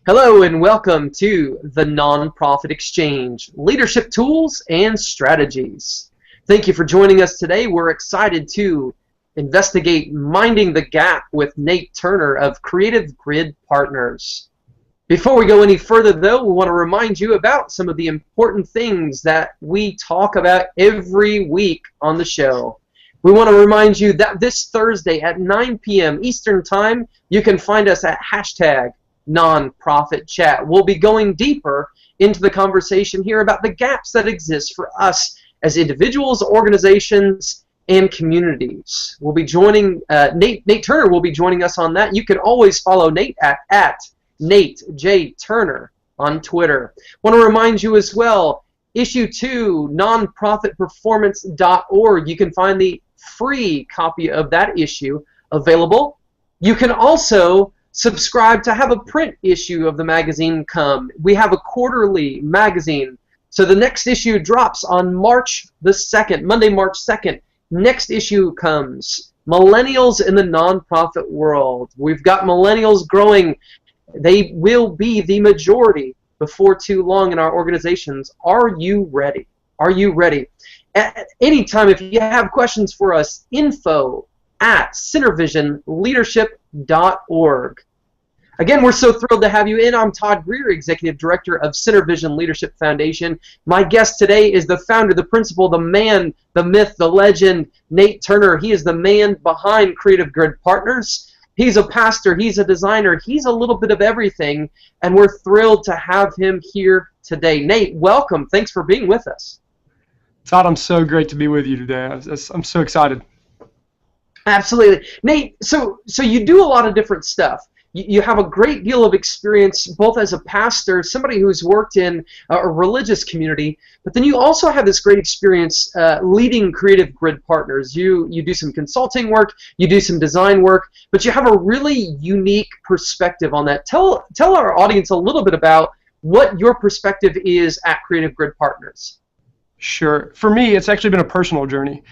Hello and welcome to the Nonprofit Exchange, Leadership Tools and Strategies. Thank you for joining us today. We're excited to investigate Minding the Gap with Nate Turner of Creative Grid Partners. Before we go any further though, we want to remind you about some of the important things that we talk about every week on the show. We want to remind you that this Thursday at 9 p.m. Eastern Time, you can find us at #Nonprofit Chat. We'll be going deeper into the conversation here about the gaps that exist for us as individuals, organizations, and communities. We'll be joining, Nate Turner will be joining us on that. You can always follow Nate at Nate J. Turner on Twitter. Want to remind you as well, issue 2, nonprofitperformance.org. You can find the free copy of that issue available. You can also subscribe to have a print issue of the magazine come. We have a quarterly magazine. So the next issue drops on March the 2nd, Monday, March 2nd. Next issue comes Millennials in the Nonprofit World. We've got millennials growing. They will be the majority before too long in our organizations. Are you ready? Are you ready? At any time, if you have questions for us, info@centervisionleadership.org. Again, we're so thrilled to have you in. I'm Todd Greer, Executive Director of CenterVision Leadership Foundation. My guest today is the founder, the principal, the man, the myth, the legend, Nate Turner. He is the man behind Creative Grid Partners. He's a pastor, he's a designer, he's a little bit of everything, and we're thrilled to have him here today. Nate, welcome. Thanks for being with us. Todd, I'm so great to be with you today. I'm so excited. Absolutely. Nate, so you do a lot of different stuff. You have a great deal of experience both as a pastor, somebody who's worked in a religious community, but then you also have this great experience leading Creative Grid Partners. You do some consulting work, you do some design work, but you have a really unique perspective on that. Tell our audience a little bit about what your perspective is at Creative Grid Partners. Sure. For me, it's actually been a personal journey.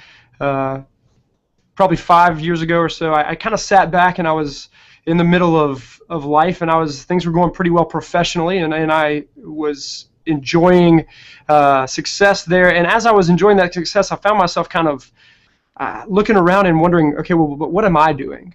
Probably 5 years ago or so, I kind of sat back and I was in the middle of life, and things were going pretty well professionally, and I was enjoying success there. And as I was enjoying that success, I found myself kind of looking around and wondering, okay, well, but what am I doing?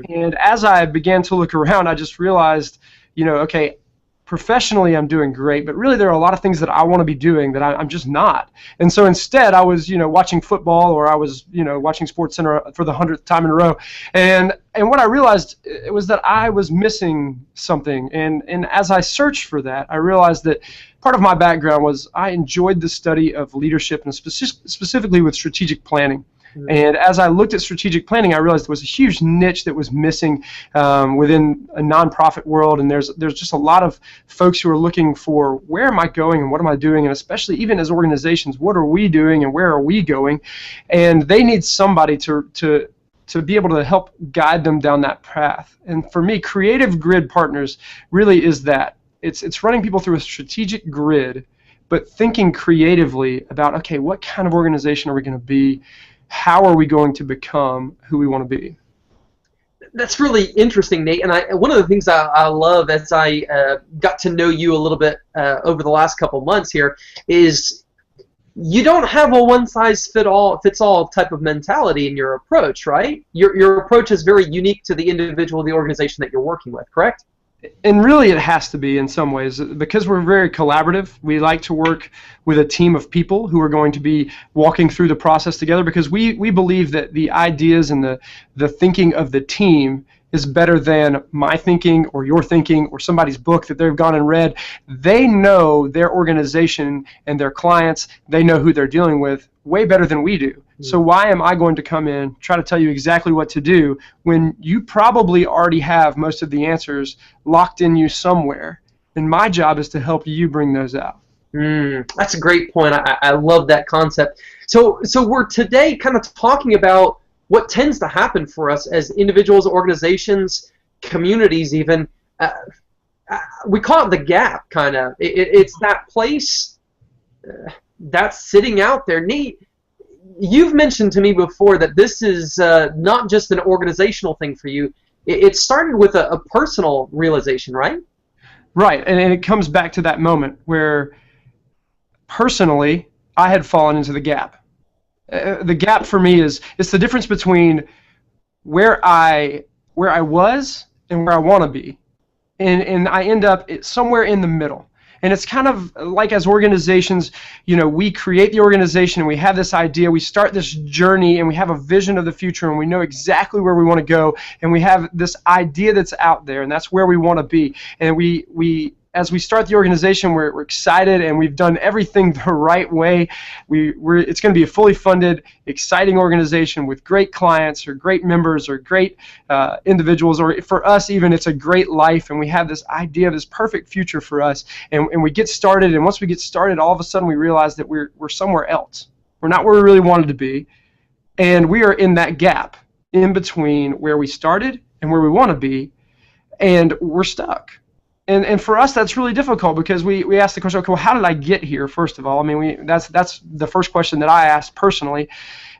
And as I began to look around, I just realized, okay, professionally I'm doing great, but really there are a lot of things that I want to be doing that I'm just not. And so instead I was, watching football, or I was, watching SportsCenter for the 100th time in a row. And what I realized was that I was missing something. And as I searched for that, I realized that part of my background was I enjoyed the study of leadership, and specifically with strategic planning. And as I looked at strategic planning, I realized there was a huge niche that was missing within a nonprofit world, and there's just a lot of folks who are looking for, where am I going and what am I doing, and especially even as organizations, what are we doing and where are we going? And they need somebody to be able to help guide them down that path. And for me, Creative Grid Partners really is that. It's running people through a strategic grid, but thinking creatively about, okay, what kind of organization are we going to be? How are we going to become who we want to be? That's really interesting, Nate. And one of the things I love as I got to know you a little bit over the last couple months here is you don't have a one-size-fits-all type of mentality in your approach, right? Your approach is very unique to the individual, the organization that you're working with, correct? And really it has to be in some ways, because we're very collaborative. We like to work with a team of people who are going to be walking through the process together, because we believe that the ideas and the thinking of the team is better than my thinking or your thinking or somebody's book that they've gone and read. They know their organization and their clients. They know who they're dealing with way better than we do. So why am I going to come in, try to tell you exactly what to do when you probably already have most of the answers locked in you somewhere? And my job is to help you bring those out. That's a great point. I love that concept. So we're today kind of talking about what tends to happen for us as individuals, organizations, communities even. We call it the gap, kind of. It's that place that's sitting out there. Nate, you've mentioned to me before that this is not just an organizational thing for you. It started with a personal realization, right? Right, and it comes back to that moment where personally I had fallen into the gap. The gap for me is it's the difference between where I was and where I want to be, and I end up somewhere in the middle. And it's kind of like as organizations, we create the organization and we have this idea, we start this journey and we have a vision of the future and we know exactly where we want to go and we have this idea that's out there and that's where we want to be. And we as we start the organization, we're excited and we've done everything the right way. It's going to be a fully funded, exciting organization with great clients or great members or great individuals, or for us even, it's a great life, and we have this idea of this perfect future for us. And we get started, and once we get started, all of a sudden we realize that we're somewhere else. We're not where we really wanted to be, and we are in that gap in between where we started and where we want to be, and we're stuck. And for us, that's really difficult because we ask the question, okay, well, how did I get here, first of all? I mean, that's the first question that I asked personally.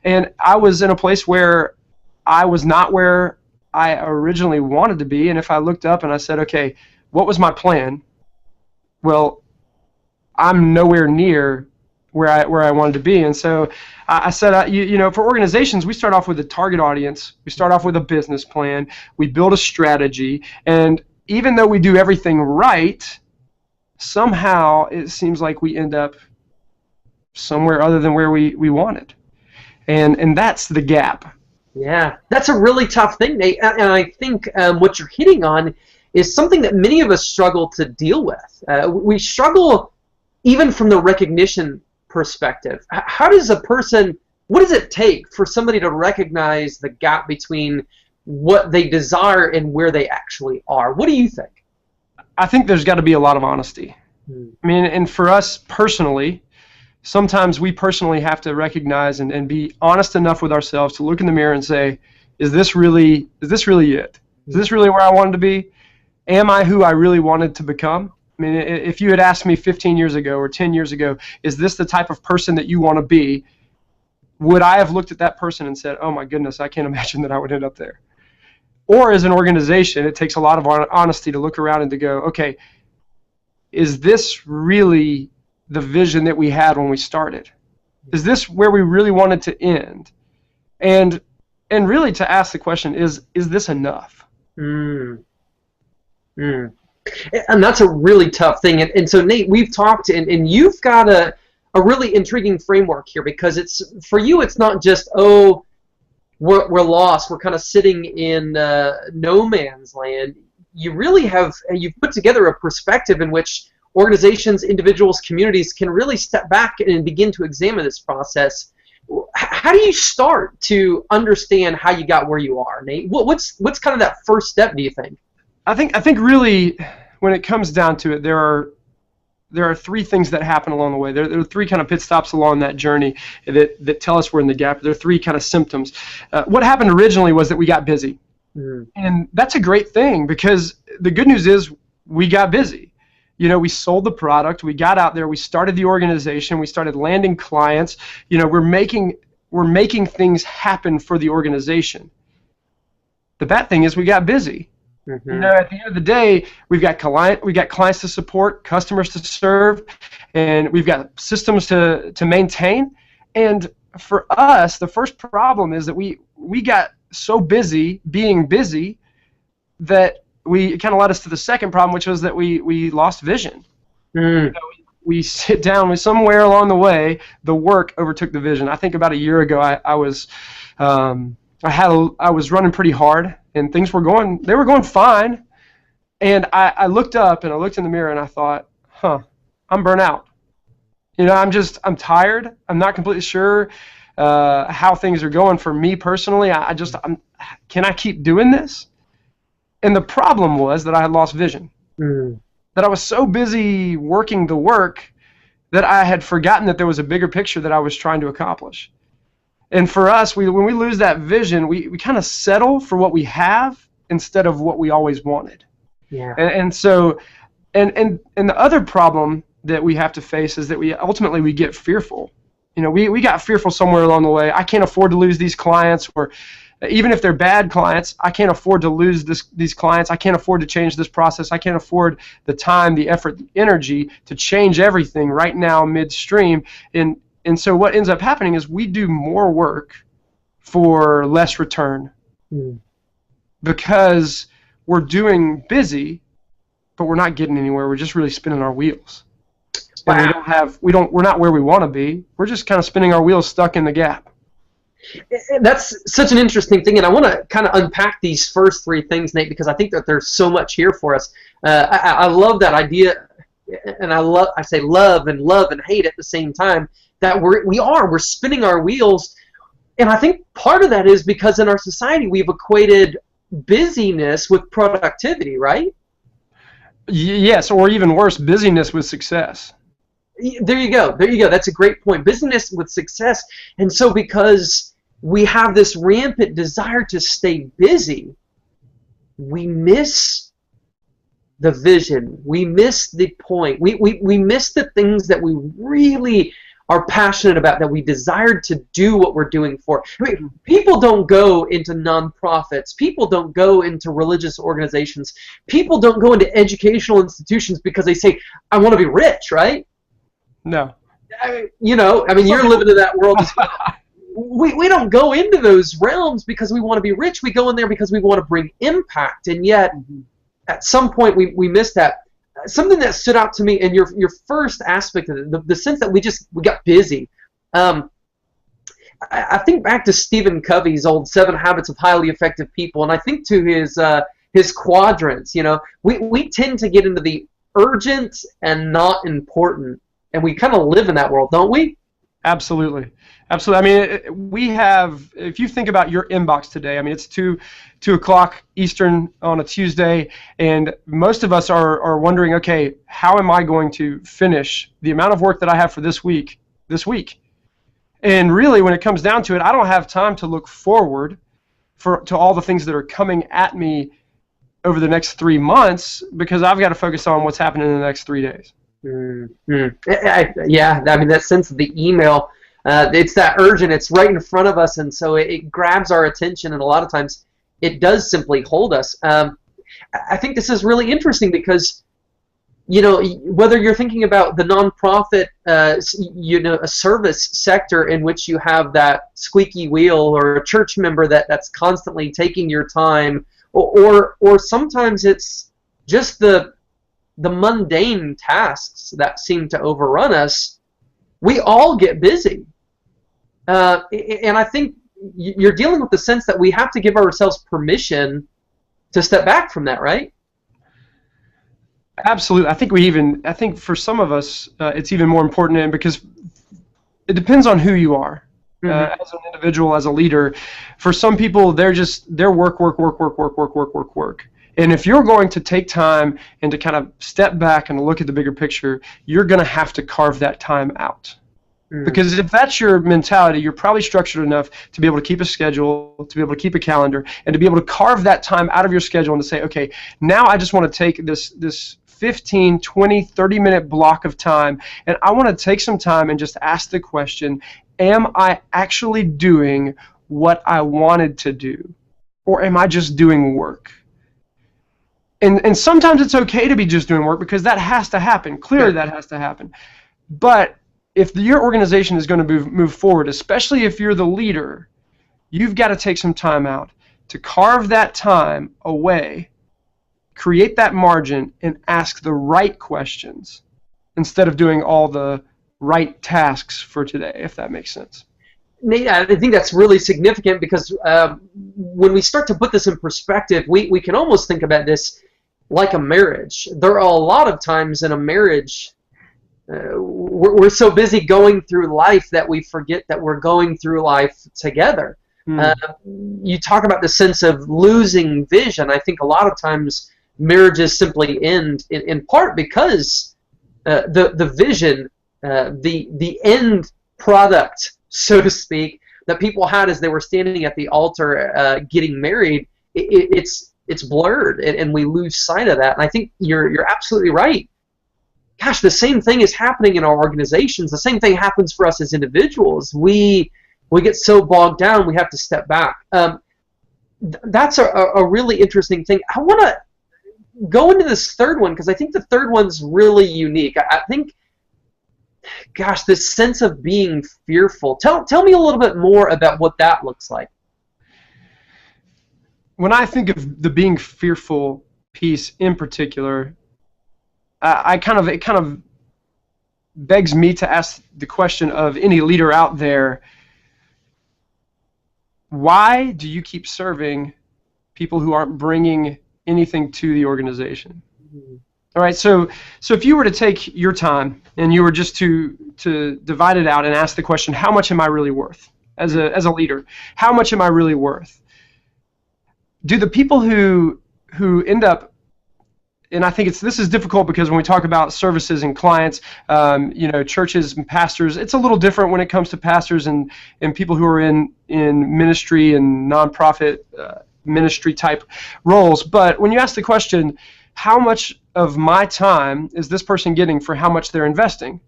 And I was in a place where I was not where I originally wanted to be. And if I looked up and I said, okay, what was my plan? Well, I'm nowhere near where I wanted to be. And so I said, for organizations, we start off with a target audience. We start off with a business plan. We build a strategy. And even though we do everything right, somehow it seems like we end up somewhere other than where we wanted. And that's the gap. Yeah, that's a really tough thing, Nate. And I think what you're hitting on is something that many of us struggle to deal with. We struggle even from the recognition perspective. How does what does it take for somebody to recognize the gap between what they desire and where they actually are? What do you think? I think there's got to be a lot of honesty. I mean, and for us personally, sometimes we personally have to recognize and be honest enough with ourselves to look in the mirror and say, is this really it? Is this really where I wanted to be? Am I who I really wanted to become? I mean, if you had asked me 15 years ago or 10 years ago, is this the type of person that you want to be, would I have looked at that person and said, oh my goodness, I can't imagine that I would end up there? Or as an organization, it takes a lot of honesty to look around and to go, okay, is this really the vision that we had when we started? Is this where we really wanted to end? And really to ask the question, is this enough? And that's a really tough thing. And so, Nate, we've talked, and you've got a really intriguing framework here, because for you, it's not just, we're lost, we're kind of sitting in no man's land. You've put together a perspective in which organizations, individuals, communities can really step back and begin to examine this process. How do you start to understand how you got where you are, Nate? What's kind of that first step, do you think? I think really, when it comes down to it, there are three things that happen along the way. There are three kind of pit stops along that journey that tell us we're in the gap. There are three kind of symptoms. What happened originally was that we got busy. And that's a great thing, because the good news is we got busy. We sold the product, we got out there, we started the organization, we started landing clients. We're making things happen for the organization. The bad thing is we got busy. At the end of the day, we've got clients to support, customers to serve, and we've got systems to maintain. And for us, the first problem is that we got so busy being busy that it kind of led us to the second problem, which was that we lost vision. We sit down, somewhere along the way, the work overtook the vision. I think about a year ago, I was running pretty hard, and things were going fine. And I looked up and I looked in the mirror and I thought, I'm burnt out. I'm tired. I'm not completely sure how things are going for me personally. Can I keep doing this? And the problem was that I had lost vision. That I was so busy working the work that I had forgotten that there was a bigger picture that I was trying to accomplish. And for us, when we lose that vision, we kind of settle for what we have instead of what we always wanted. Yeah. And so the other problem that we have to face is that we ultimately get fearful. We got fearful somewhere along the way. I can't afford to lose these clients, or Even if they're bad clients, I can't afford to lose these clients. I can't afford to change this process. I can't afford the time, the effort, the energy to change everything right now midstream. And so what ends up happening is we do more work for less return because we're doing busy, but we're not getting anywhere. We're just really spinning our wheels. And we're not where we want to be. We're just kind of spinning our wheels stuck in the gap. That's such an interesting thing, and I want to kind of unpack these first three things, Nate, because I think that there's so much here for us. I love that idea, and I say love and hate at the same time, that we're spinning our wheels, and I think part of that is because in our society we've equated busyness with productivity, right? Yes, or even worse, busyness with success. There you go. That's a great point. Busyness with success. And so because we have this rampant desire to stay busy, we miss the vision. We miss the point. We miss the things that we really are passionate about, that we desired to do what we're doing for. I mean, people don't go into nonprofits. People don't go into religious organizations. People don't go into educational institutions because they say, I want to be rich, right? No. You're living in that world as well. We don't go into those realms because we want to be rich. We go in there because we want to bring impact. And yet, at some point, we miss that. Something that stood out to me in your first aspect of it, the sense that we got busy. I think back to Stephen Covey's old 7 Habits of Highly Effective People, and I think to his quadrants. We tend to get into the urgent and not important, and we kind of live in that world, don't we? Absolutely. Absolutely. I mean, we have, if you think about your inbox today, I mean, it's 2 o'clock Eastern on a Tuesday, and most of us are wondering, okay, how am I going to finish the amount of work that I have for this week? And really, when it comes down to it, I don't have time to look forward to all the things that are coming at me over the next 3 months, because I've got to focus on what's happening in the next 3 days. Yeah, I mean, that sense of the email, it's that urgent, it's right in front of us, and so it grabs our attention, and a lot of times it does simply hold us. I think this is really interesting because, whether you're thinking about the nonprofit, a service sector in which you have that squeaky wheel, or a church member that's constantly taking your time, or sometimes it's just the mundane tasks that seem to overrun us, we all get busy. And I think you're dealing with the sense that we have to give ourselves permission to step back from that, right? Absolutely. I think for some of us, it's even more important, and because it depends on who you are. As an individual, as a leader. For some people, they're work. And if you're going to take time and to kind of step back and look at the bigger picture, you're going to have to carve that time out. Because if that's your mentality, you're probably structured enough to be able to keep a schedule, to be able to keep a calendar, and to be able to carve that time out of your schedule and to say, okay, now I just want to take this 15, 20, 30-minute block of time, and I want to take some time and just ask the question, am I actually doing what I wanted to do, or am I just doing work? And sometimes it's okay to be just doing work, because that has to happen. Clearly that has to happen. But if your organization is going to move forward, especially if you're the leader, you've got to take some time out to carve that time away, create that margin, and ask the right questions instead of doing all the right tasks for today, if that makes sense. Nate, I think that's really significant, because when we start to put this in perspective, we can almost think about this like a marriage. There are a lot of times in a marriage we're so busy going through life that we forget that we're going through life together. You talk about the sense of losing vision. I think a lot of times marriages simply end in part because the vision, the end product, so to speak, that people had as they were standing at the altar getting married, it's blurred, and we lose sight of that. And I think you're absolutely right. Gosh, the same thing is happening in our organizations. The same thing happens for us as individuals. We get so bogged down, we have to step back. That's a really interesting thing. I want to go into this third one because I think the third one's really unique. I think, gosh, this sense of being fearful. Tell me a little bit more about what that looks like. When I think of the being fearful piece in particular, it kind of begs me to ask the question of any leader out there: why do you keep serving people who aren't bringing anything to the organization? Mm-hmm. All right, so if you were to take your time and you were just to divide it out and ask the question, how much am I really worth as a leader? How much am I really worth? Do the people who end up, and I think this is difficult because when we talk about services and clients, churches and pastors, it's a little different when it comes to pastors and people who are in ministry and nonprofit ministry type roles. But when you ask the question, how much of my time is this person getting for how much they're investing?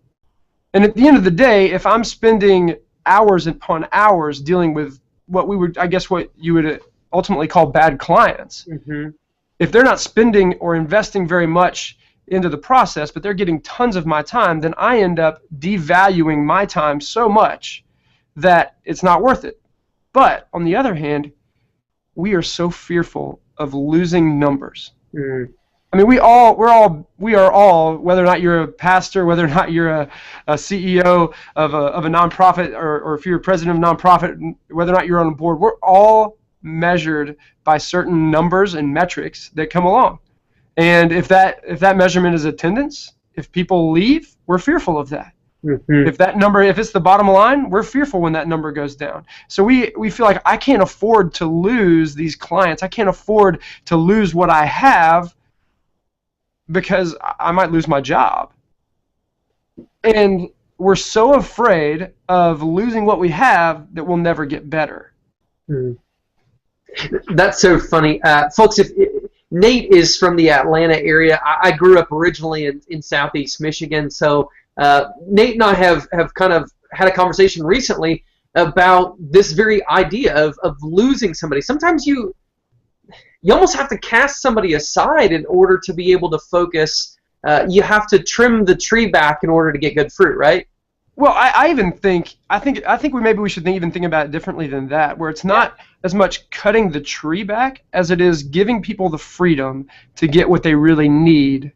And at the end of the day, if I'm spending hours upon hours dealing with what you would ultimately call bad clients, mm-hmm. If they're not spending or investing very much into the process, but they're getting tons of my time, then I end up devaluing my time so much that it's not worth it. But on the other hand, we are so fearful of losing numbers. Mm. I mean, we are all, whether or not you're a pastor, whether or not you're a CEO of a nonprofit, or if you're a president of a nonprofit, whether or not you're on a board, we're all measured by certain numbers and metrics that come along. And if that measurement is attendance, if people leave, we're fearful of that. Mm-hmm. If it's the bottom line, we're fearful when that number goes down. So we feel like I can't afford to lose these clients. I can't afford to lose what I have because I might lose my job. And we're so afraid of losing what we have that we'll never get better. Mm. That's so funny. Folks, Nate is from the Atlanta area. I grew up originally in Southeast Michigan, so Nate and I have kind of had a conversation recently about this very idea of losing somebody. Sometimes you almost have to cast somebody aside in order to be able to focus. You have to trim the tree back in order to get good fruit, right? Well, I think we should even think about it differently than that, where it's not as much cutting the tree back as it is giving people the freedom to get what they really need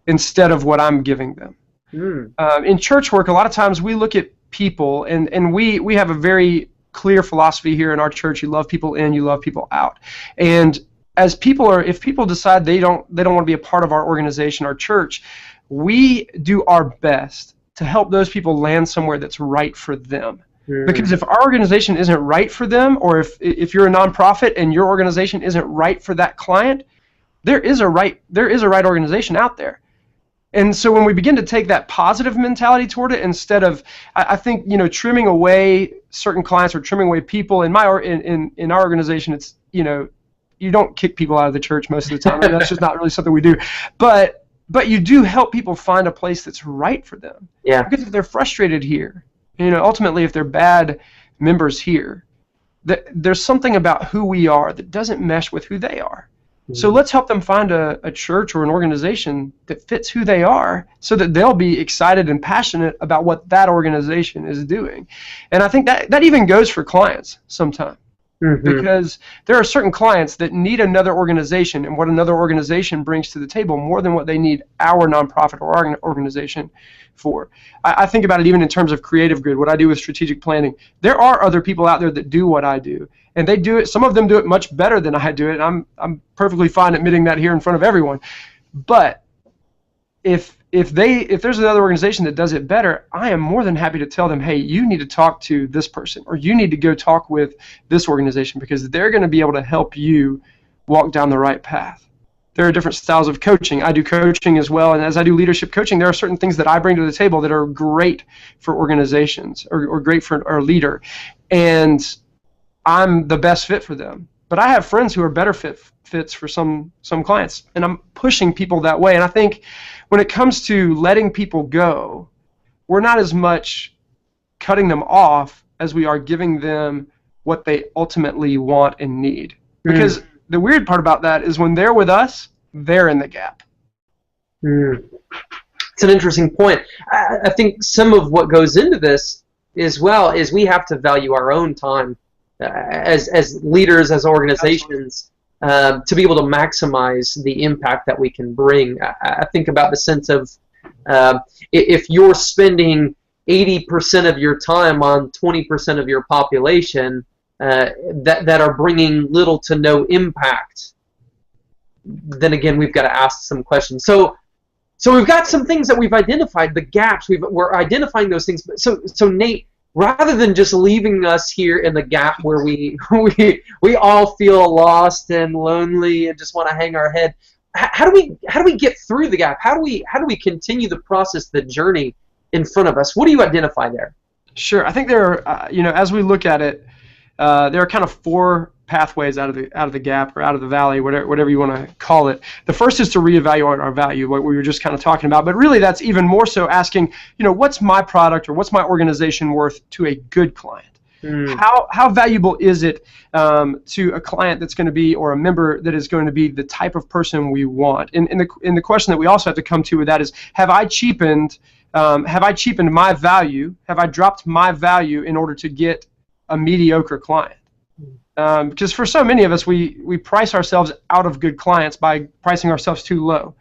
instead of what I'm giving them. Mm. In church work, a lot of times we look at people, and we have a very clear philosophy here in our church: you love people in, you love people out. And if people decide they don't want to be a part of our organization, our church, we do our best to help those people land somewhere that's right for them. Mm. Because if our organization isn't right for them, or if you're a nonprofit and your organization isn't right for that client, there is a right organization out there. And so when we begin to take that positive mentality toward it, instead of, I think, trimming away certain clients or trimming away people, in our organization, it's, you don't kick people out of the church most of the time. I mean, that's just not really something we do. But you do help people find a place that's right for them. Yeah. Because if they're frustrated here, ultimately if they're bad members here, there's something about who we are that doesn't mesh with who they are. Mm-hmm. So let's help them find a church or an organization that fits who they are, so that they'll be excited and passionate about what that organization is doing. And I think that even goes for clients sometimes. Mm-hmm. Because there are certain clients that need another organization and what another organization brings to the table more than what they need our nonprofit or our organization for. I think about it even in terms of Creative Grid, what I do with strategic planning. There are other people out there that do what I do, and they do it. Some of them do it much better than I do it. And I'm perfectly fine admitting that here in front of everyone. But if there's another organization that does it better, I am more than happy to tell them, hey, you need to talk to this person, or you need to go talk with this organization, because they're going to be able to help you walk down the right path. There are different styles of coaching. I do coaching as well, and as I do leadership coaching, there are certain things that I bring to the table that are great for organizations or great for a leader, and I'm the best fit for them. But I have friends who are better fits for some clients, and I'm pushing people that way. And I think when it comes to letting people go, we're not as much cutting them off as we are giving them what they ultimately want and need. Because the weird part about that is when they're with us, they're in the gap. It's an interesting point. I think some of what goes into this as well is we have to value our own time as leaders, as organizations, to be able to maximize the impact that we can bring. I think about the sense of if you're spending 80% of your time on 20% of your population that are bringing little to no impact, then again we've got to ask some questions. So we've got some things that we've identified, the gaps. We're identifying those things. So Nate, rather than just leaving us here in the gap where we all feel lost and lonely and just want to hang our head, how do we get through the gap? How do we continue the process, the journey in front of us? What do you identify there? Sure. I think there are, as we look at it, there are kind of four pathways out of the gap or out of the valley, whatever you want to call it. The first is to reevaluate our value, what we were just kind of talking about. But really, that's even more so asking, what's my product or what's my organization worth to a good client? How valuable is it to a client that's going to be, or a member that is going to be the type of person we want? And the question that we also have to come to with that is, have I cheapened my value? Have I dropped my value in order to get a mediocre client? Because for so many of us, we price ourselves out of good clients by pricing ourselves too low.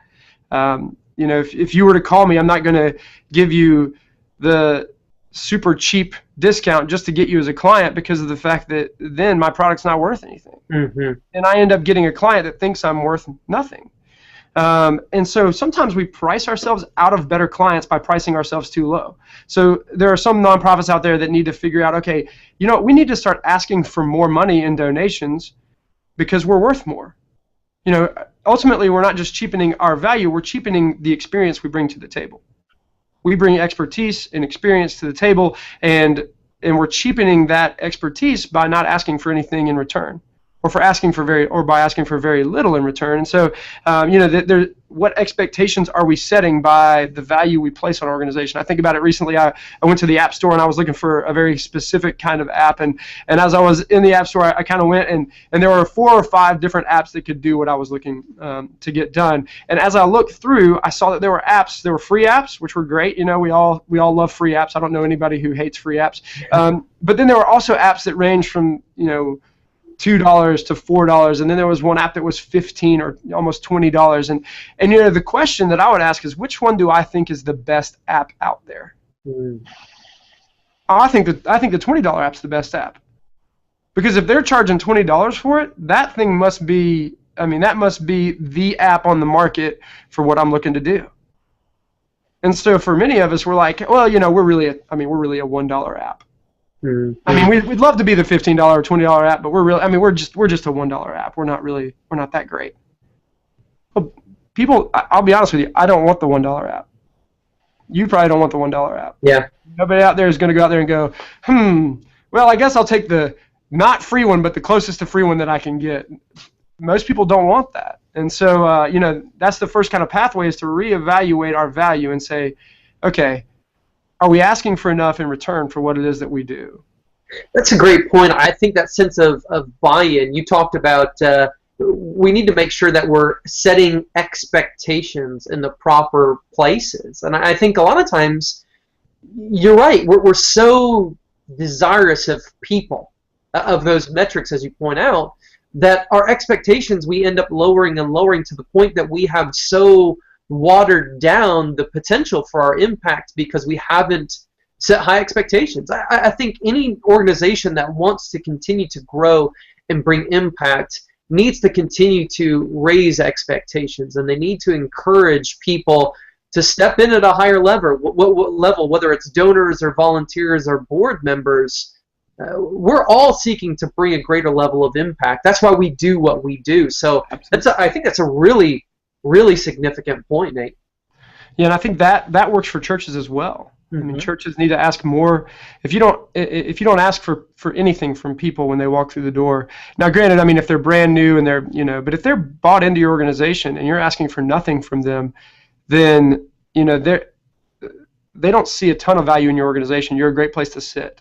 If you were to call me, I'm not going to give you the super cheap discount just to get you as a client, because of the fact that then my product's not worth anything. And I end up getting a client that thinks I'm worth nothing. And so sometimes we price ourselves out of better clients by pricing ourselves too low. So there are some nonprofits out there that need to figure out, okay, we need to start asking for more money in donations because we're worth more. Ultimately, we're not just cheapening our value, we're cheapening the experience we bring to the table. We bring expertise and experience to the table, and we're cheapening that expertise by not asking for anything in return. Or by asking for very little in return. And so, what expectations are we setting by the value we place on our organization? I think about it recently. I went to the App Store and I was looking for a very specific kind of app. And as I was in the App Store, I kind of went and there were 4 or 5 different apps that could do what I was looking to get done. And as I looked through, I saw that there were apps. There were free apps, which were great. We all love free apps. I don't know anybody who hates free apps. But then there were also apps that range from $2 to $4, and then there was one app that was $15 or almost $20. And the question that I would ask is, which one do I think is the best app out there? I think the $20 app's the best app, because if they're charging $20 for it, that thing must be the app on the market for what I'm looking to do. And so for many of us, we're like, well, we're really a $1 app. We'd love to be the $15 or $20 app, but we're just a $1 app. We're not that great. Well, people, I'll be honest with you, I don't want the $1 app. You probably don't want the $1 app. Yeah. Nobody out there is going to go out there and go, well, I guess I'll take the not free one, but the closest to free one that I can get. Most people don't want that. And so, that's the first kind of pathway, is to reevaluate our value and say, okay, are we asking for enough in return for what it is that we do? That's a great point. I think that sense of buy-in, you talked about, we need to make sure that we're setting expectations in the proper places. And I think a lot of times, you're right, we're so desirous of people, of those metrics, as you point out, that our expectations we end up lowering and lowering to the point that we have so watered down the potential for our impact because we haven't set high expectations. I think any organization that wants to continue to grow and bring impact needs to continue to raise expectations, and they need to encourage people to step in at a higher level, whether it's donors or volunteers or board members. We're all seeking to bring a greater level of impact. That's why we do what we do. So I think that's a really, really significant point, Nate. Yeah, and I think that works for churches as well. Mm-hmm. Churches need to ask more. If you don't ask for anything from people when they walk through the door. Now, granted, if they're brand new and but if they're bought into your organization and you're asking for nothing from them, then they don't see a ton of value in your organization. You're a great place to sit.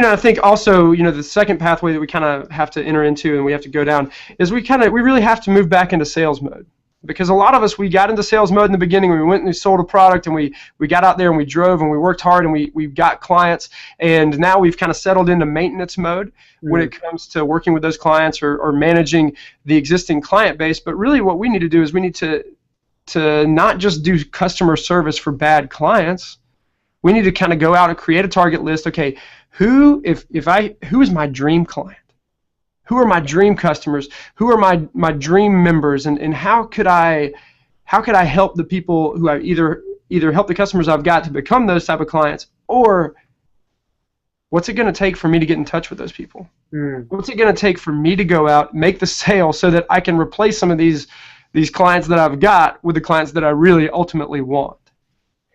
I think also, the second pathway that we kind of have to enter into and we have to go down is we really have to move back into sales mode. Because a lot of us, we got into sales mode in the beginning. We went and we sold a product, and we got out there and we drove and we worked hard and we got clients. And now we've kind of settled into maintenance mode when it comes to working with those clients or managing the existing client base. But really what we need to do is we need to not just do customer service for bad clients. We need to kind of go out and create a target list. Okay, who is my dream client? Who are my dream customers? Who are my dream members? And how could I help the people who I either help the customers I've got to become those type of clients, or what's it going to take for me to get in touch with those people? What's it going to take for me to go out, make the sale so that I can replace some of these clients that I've got with the clients that I really ultimately want?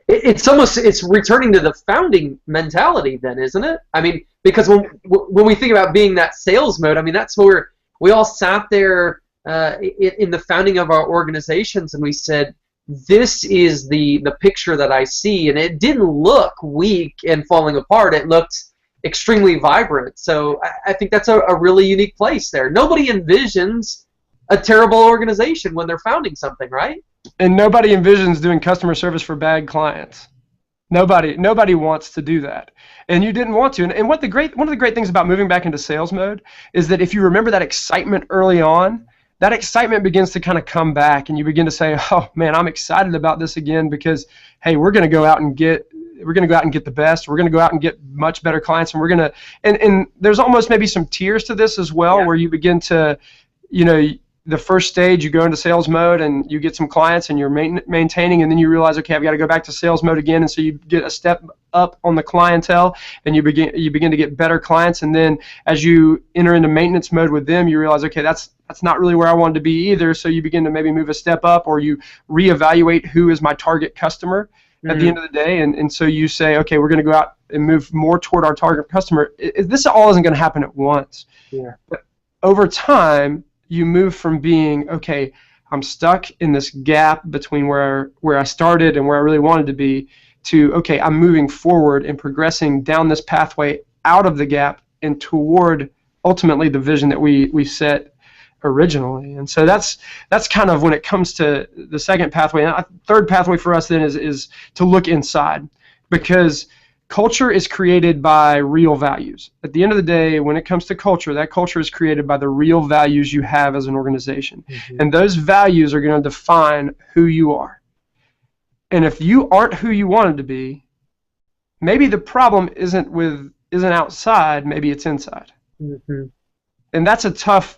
It's returning to the founding mentality then, isn't it? I mean, because when we think about being that sales mode, I mean, that's where we all sat there in the founding of our organizations and we said, this is the picture that I see, and it didn't look weak and falling apart. It looked extremely vibrant. So I think that's a really unique place there. Nobody envisions a terrible organization when they're founding something, right? And nobody envisions doing customer service for bad clients. Nobody wants to do that, and you didn't want to. And one of the great things about moving back into sales mode is that if you remember that excitement early on, that excitement begins to kind of come back, and you begin to say, "Oh man, I'm excited about this again because hey, we're going to go out and get the best. We're going to go out and get much better clients, and we're going to." And there's almost maybe some tears to this as well, where you begin to, the first stage, you go into sales mode and you get some clients and you're maintaining, and then you realize, okay, I've got to go back to sales mode again, and so you get a step up on the clientele and you begin to get better clients, and then as you enter into maintenance mode with them, you realize, okay, that's not really where I wanted to be either, so you begin to maybe move a step up, or you reevaluate who is my target customer at the end of the day, and so you say, okay, we're going to go out and move more toward our target customer. This all isn't going to happen at once. But over time, you move from being, okay, I'm stuck in this gap between where I started and where I really wanted to be, to, okay, I'm moving forward and progressing down this pathway out of the gap and toward ultimately the vision that we set originally. And so that's kind of when it comes to the second pathway. And third pathway for us then is to look inside, because culture is created by real values. At the end of the day, when it comes to culture, that culture is created by the real values you have as an organization. And those values are going to define who you are. And if you aren't who you wanted to be, maybe the problem isn't outside, maybe it's inside. And that's a tough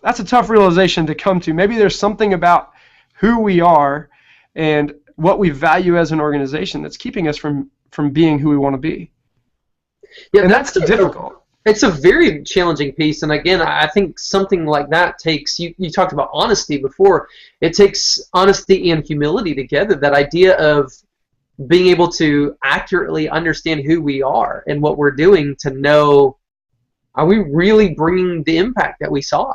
realization to come to. Maybe there's something about who we are and what we value as an organization that's keeping us from being who we want to be. Yeah, and that's difficult. It's a very challenging piece, and again, I think something like that takes, you talked about honesty before, it takes honesty and humility together, that idea of being able to accurately understand who we are and what we're doing, to know, are we really bringing the impact that we saw?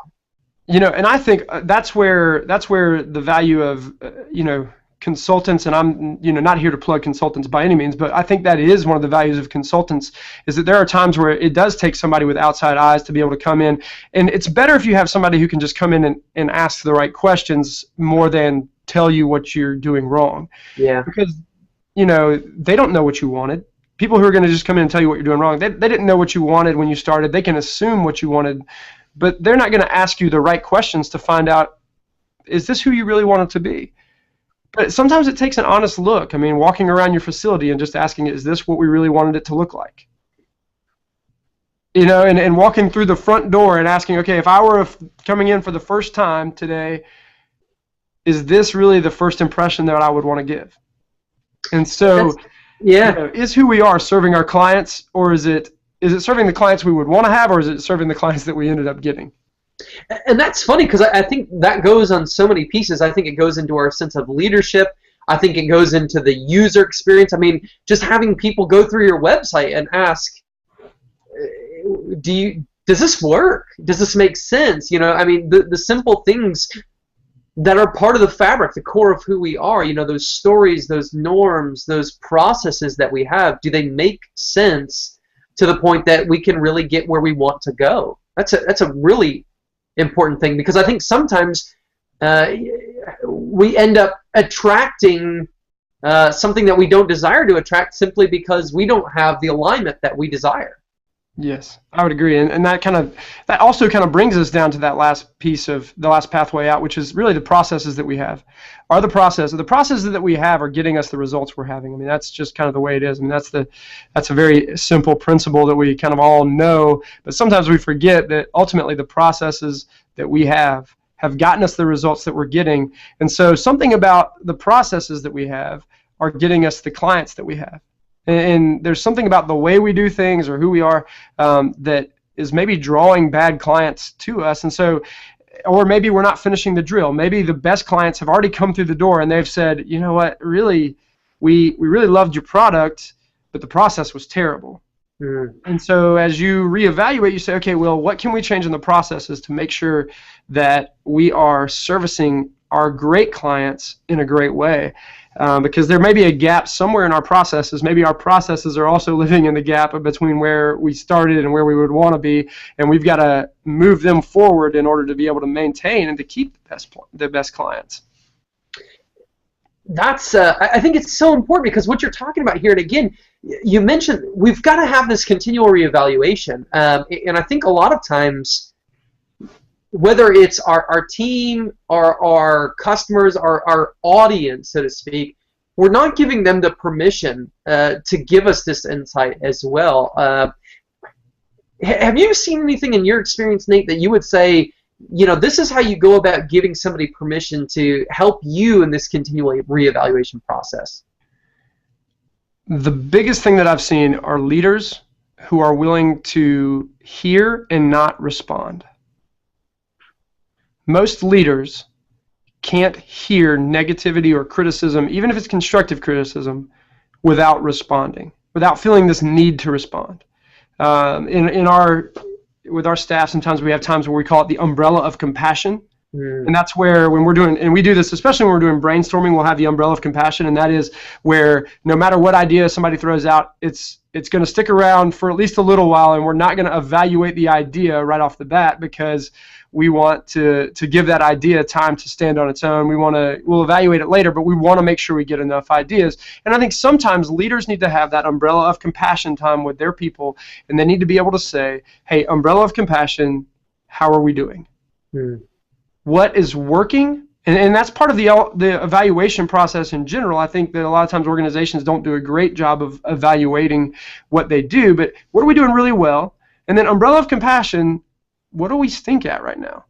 And I think that's where the value of, consultants, and I'm not here to plug consultants by any means, but I think that is one of the values of consultants, is that there are times where it does take somebody with outside eyes to be able to come in, and it's better if you have somebody who can just come in and ask the right questions more than tell you what you're doing wrong. Because they don't know what you wanted. People who are going to just come in and tell you what you're doing wrong, they didn't know what you wanted when you started. They can assume what you wanted, but they're not going to ask you the right questions to find out, is this who you really want it to be? But sometimes it takes an honest look. I mean, walking around your facility and just asking, is this what we really wanted it to look like? And walking through the front door and asking, okay, if I were coming in for the first time today, is this really the first impression that I would want to give? And so, is who we are serving our clients, or is it serving the clients we would want to have, or is it serving the clients that we ended up getting? And that's funny, because I think that goes on so many pieces. I think it goes into our sense of leadership. I think it goes into the user experience. I mean, just having people go through your website and ask, does this work? Does this make sense? I mean, the simple things that are part of the fabric, the core of who we are, those stories, those norms, those processes that we have, do they make sense to the point that we can really get where we want to go. That's a really important thing, because I think sometimes we end up attracting something that we don't desire to attract simply because we don't have the alignment that we desire. Yes, I would agree, and that also kind of brings us down to that last piece of the last pathway out, which is really the processes that we have. The processes that we have are getting us the results we're having. I mean, that's just kind of the way it is. I mean, that's a very simple principle that we kind of all know, but sometimes we forget that ultimately the processes that we have gotten us the results that we're getting, and so something about the processes that we have are getting us the clients that we have. And there's something about the way we do things or who we are that is maybe drawing bad clients to us. And so, or maybe we're not finishing the drill. Maybe the best clients have already come through the door and they've said, you know what, really, we really loved your product, but the process was terrible. And so as you reevaluate, you say, okay, well, what can we change in the processes to make sure that we are servicing our great clients in a great way? Because there may be a gap somewhere in our processes. Maybe our processes are also living in the gap between where we started and where we would want to be, and we've got to move them forward in order to be able to maintain and to keep the best clients. That's I think it's so important, because what you're talking about here, and again, you mentioned we've got to have this continual reevaluation, and I think a lot of times, whether it's our team, our customers, our audience, so to speak, we're not giving them the permission to give us this insight as well. Have you seen anything in your experience, Nate, that you would say, you know, this is how you go about giving somebody permission to help you in this continual reevaluation process? The biggest thing that I've seen are leaders who are willing to hear and not respond. Most leaders can't hear negativity or criticism, even if it's constructive criticism, without responding, without feeling this need to respond. With our staff, sometimes we have times where we call it the umbrella of compassion. And that's where, when we're doing, and we do this especially when we're doing brainstorming, we'll have the umbrella of compassion, and that is where no matter what idea somebody throws out, it's going to stick around for at least a little while, and we're not going to evaluate the idea right off the bat, because we want to give that idea time to stand on its own. We'll evaluate it later, but we want to make sure we get enough ideas. And I think sometimes leaders need to have that umbrella of compassion time with their people, and they need to be able to say, hey, umbrella of compassion, how are we doing? What is working? And that's part of the evaluation process in general. I think that a lot of times organizations don't do a great job of evaluating what they do, but what are we doing really well? And then umbrella of compassion, what do we stink at right now?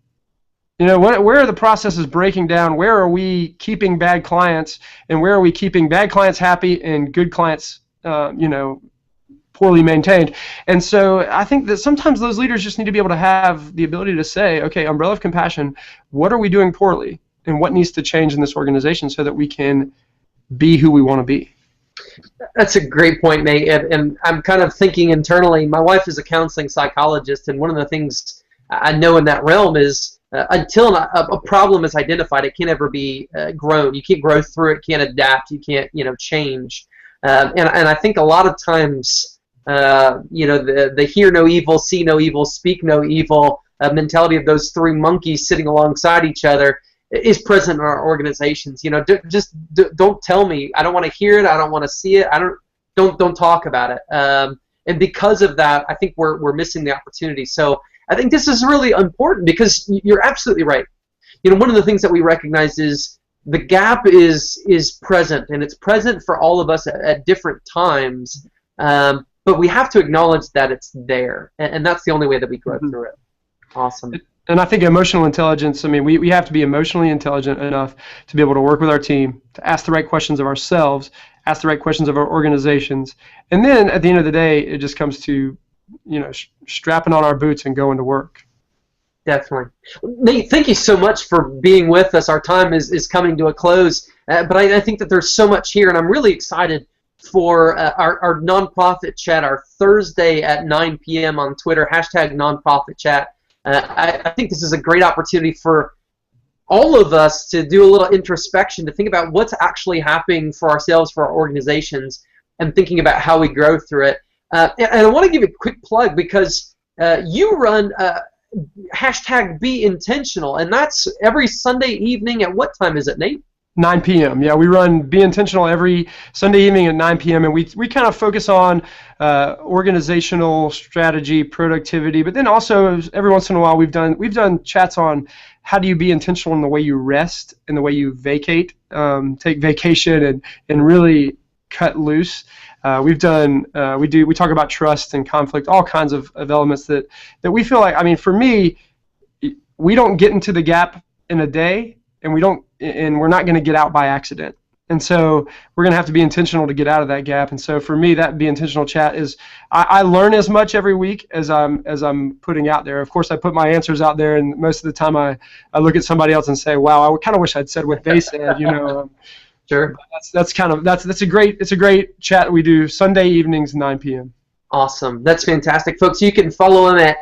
You know, where are the processes breaking down? Where are we keeping bad clients? And where are we keeping bad clients happy and good clients, poorly maintained? And so I think that sometimes those leaders just need to be able to have the ability to say, okay, umbrella of compassion, what are we doing poorly? And what needs to change in this organization so that we can be who we want to be? That's a great point, Nate. And I'm kind of thinking internally. My wife is a counseling psychologist, and one of the things I know in that realm is until a problem is identified, it can't ever be grown. You can't grow through it, can't adapt, you can't change. And I think a lot of times, the hear no evil, see no evil, speak no evil mentality of those three monkeys sitting alongside each other is present in our organizations. Don't tell me. I don't want to hear it. I don't want to see it. Don't talk about it. And because of that, I think we're missing the opportunity. So I think this is really important, because you're absolutely right. One of the things that we recognize is the gap is present, and it's present for all of us at different times. But we have to acknowledge that it's there, and that's the only way that we grow through it. Awesome. And I think emotional intelligence, we have to be emotionally intelligent enough to be able to work with our team, to ask the right questions of ourselves, ask the right questions of our organizations, and then at the end of the day, it just comes to strapping on our boots and going to work. Definitely. Nate, thank you so much for being with us. Our time is coming to a close, but I think that there's so much here, and I'm really excited for our nonprofit chat, our Thursday at 9 p.m. on Twitter, #nonprofitchat. I think this is a great opportunity for all of us to do a little introspection, to think about what's actually happening for ourselves, for our organizations, and thinking about how we grow through it. And I want to give a quick plug because you run hashtag Be Intentional, and that's every Sunday evening at what time is it, Nate? 9 p.m. Yeah, we run Be Intentional every Sunday evening at 9 p.m. and we kind of focus on organizational strategy, productivity, but then also every once in a while we've done chats on how do you be intentional in the way you rest and the way you vacate, take vacation and really cut loose. We talk about trust and conflict, all kinds of elements that we feel like, I mean, for me, we don't get into the gap in a day, and we're not going to get out by accident. And so we're going to have to be intentional to get out of that gap. And so for me, that Be Intentional chat is, I learn as much every week as I'm putting out there. Of course, I put my answers out there, and most of the time I look at somebody else and say, wow, I kind of wish I'd said what they said, you know. Sure. That's a great chat we do Sunday evenings, 9 p.m. Awesome. That's fantastic, folks. You can follow him at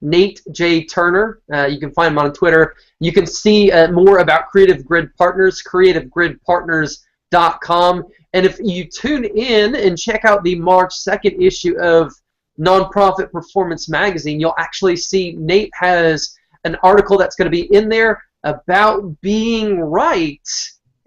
Nate J. Turner. You can find him on Twitter. You can see more about Creative Grid Partners, creativegridpartners.com. And if you tune in and check out the March 2nd issue of Nonprofit Performance Magazine, you'll actually see Nate has an article that's going to be in there about being right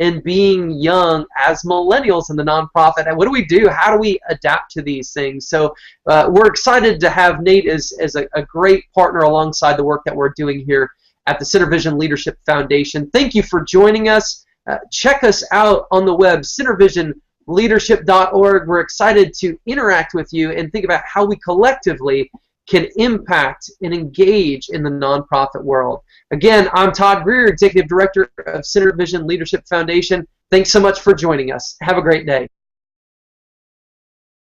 and being young as millennials in the nonprofit. And what do we do? How do we adapt to these things? So we're excited to have Nate as a great partner alongside the work that we're doing here at the CenterVision Leadership Foundation. Thank you for joining us. Check us out on the web, centervisionleadership.org. We're excited to interact with you and think about how we collectively can impact and engage in the nonprofit world. Again, I'm Todd Greer, Executive Director of CenterVision Leadership Foundation. Thanks so much for joining us. Have a great day.